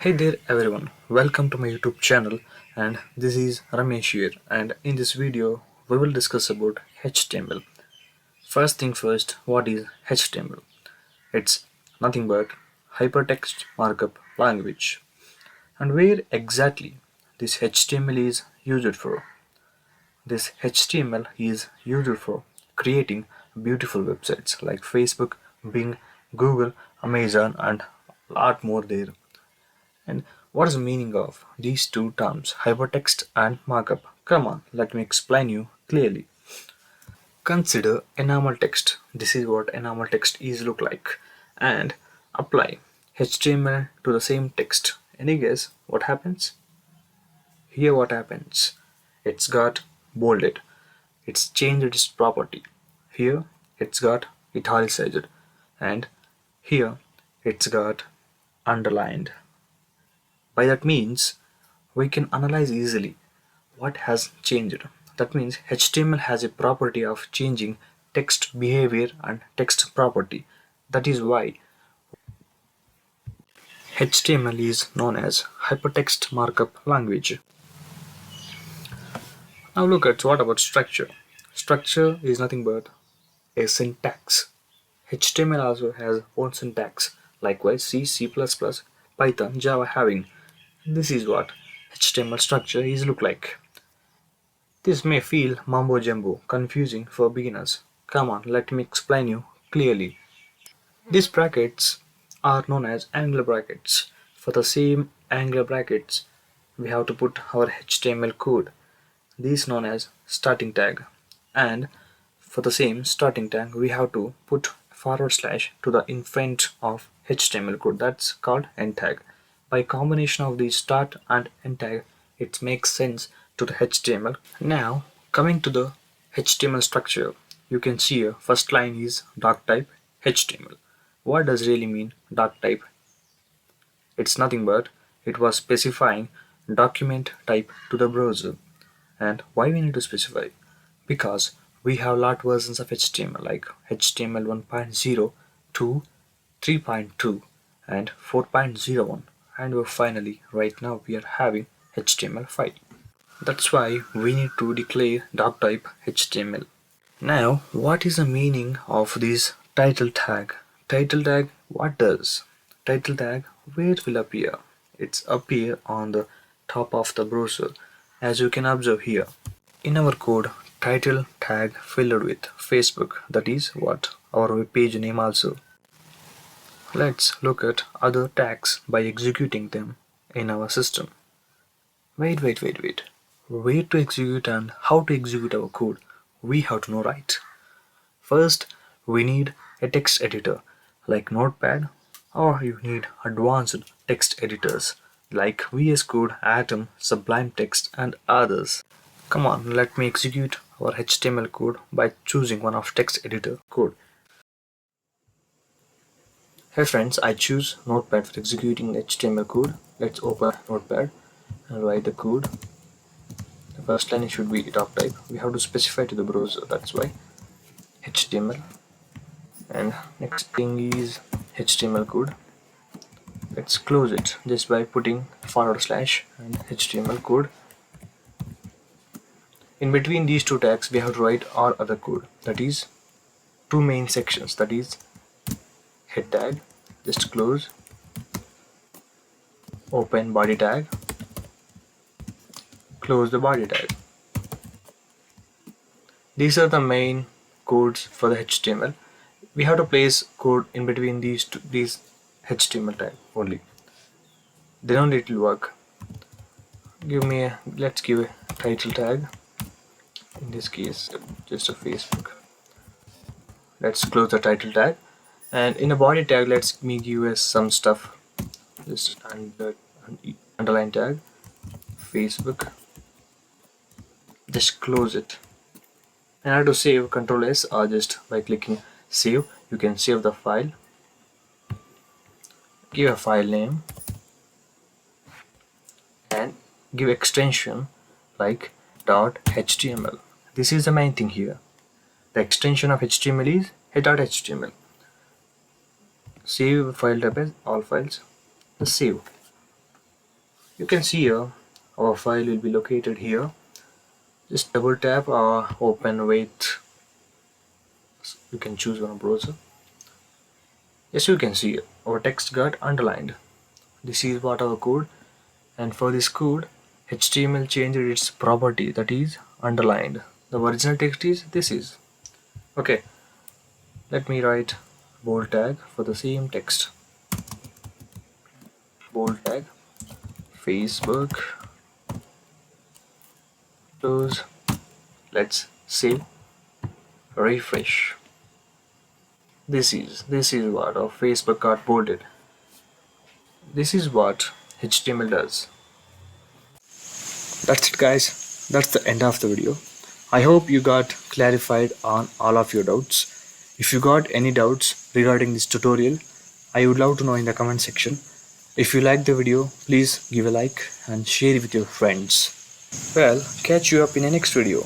Hey there everyone, welcome to my YouTube channel, and this is Ramesh here, and in this video we will discuss about HTML. First thing first, what is HTML? It's nothing but hypertext markup language. And where exactly this HTML is used for? This HTML is used for creating beautiful websites like Facebook, Bing, Google, Amazon and a lot more there. And what is the meaning of these two terms, hypertext and markup? Come on, let me explain you clearly. Consider enamel text. This is what enamel text is look like. And apply HTML to the same text. Any guess what happens? Here what happens? It's got bolded. It's changed its property. Here it's got italicized. And here it's got underlined. By that means we can analyze easily what has changed. That means HTML has a property of changing text behavior and text property. That is why HTML is known as hypertext markup language. Now look at what about structure. Structure is nothing but a syntax. HTML also has own syntax. Likewise C, C++, Python, Java having. This is what HTML structure is look like. This may feel mumbo jumbo, confusing for beginners. Come on, let me explain you clearly. These brackets are known as angle brackets. For the same angle brackets, we have to put our HTML code. These known as starting tag. And for the same starting tag, we have to put forward slash to the in front of HTML code. That's called end tag. By combination of the start and end tag, it makes sense to the HTML. Now, coming to the HTML structure, you can see here first line is doc type HTML. What does really mean doc type? It's nothing but it was specifying document type to the browser. And why we need to specify? Because we have lot versions of HTML like HTML 1.0 to 3.2 and 4.01, and we're finally right now we are having HTML5. That's why we need to declare doc type HTML. Now, what is the meaning of this title tag? Title tag, what does? Title tag, where it will appear? It's appear on the top of the browser, as you can observe here. In our code, title tag filled with Facebook, that is what our web page name also. Let's look at other tags by executing them in our system. Wait. Where to execute and how to execute our code, we have to know, right? First, we need a text editor like Notepad, or you need advanced text editors like VS Code, Atom, Sublime Text, and others. Come on, let me execute our HTML code by choosing one of text editor code. Hey friends, I choose Notepad for executing the HTML code. Let's open Notepad and write the code. The first line should be doc type. We have to specify to the browser, that's why HTML. And next thing is HTML code. Let's close it just by putting forward slash and HTML code. In between these two tags, we have to write our other code. That is two main sections. That is head tag. Just close. Open body tag. Close the body tag. These are the main codes for the HTML. We have to place code in between these HTML tag only. Then only it will work. Let's give a title tag. In this case, just a Facebook. Let's close the title tag, and in a body tag, let me give us some stuff. Just underline tag, Facebook. Just close it. And I have to save, Control S, or just by clicking save, you can save the file. Give a file name and give extension like .html. This is the main thing here. The extension of HTML is .html. Save file tab as all files. Just save. You can see here our file will be located here. Just double tap or open with, you can choose one browser. Yes, you can see our text got underlined. This is what our code, and for this code HTML changed its property, that is underlined. The original text is this is. Okay, let me write bold tag for the same text. Bold tag Facebook, close. Let's save, refresh. This is what our Facebook got bolded. This is what HTML does. That's it, guys. That's the end of the video. I hope you got clarified on all of your doubts. If you got any doubts regarding this tutorial, I would love to know in the comment section. If you liked the video, please give a like and share it with your friends. Well, catch you up in the next video.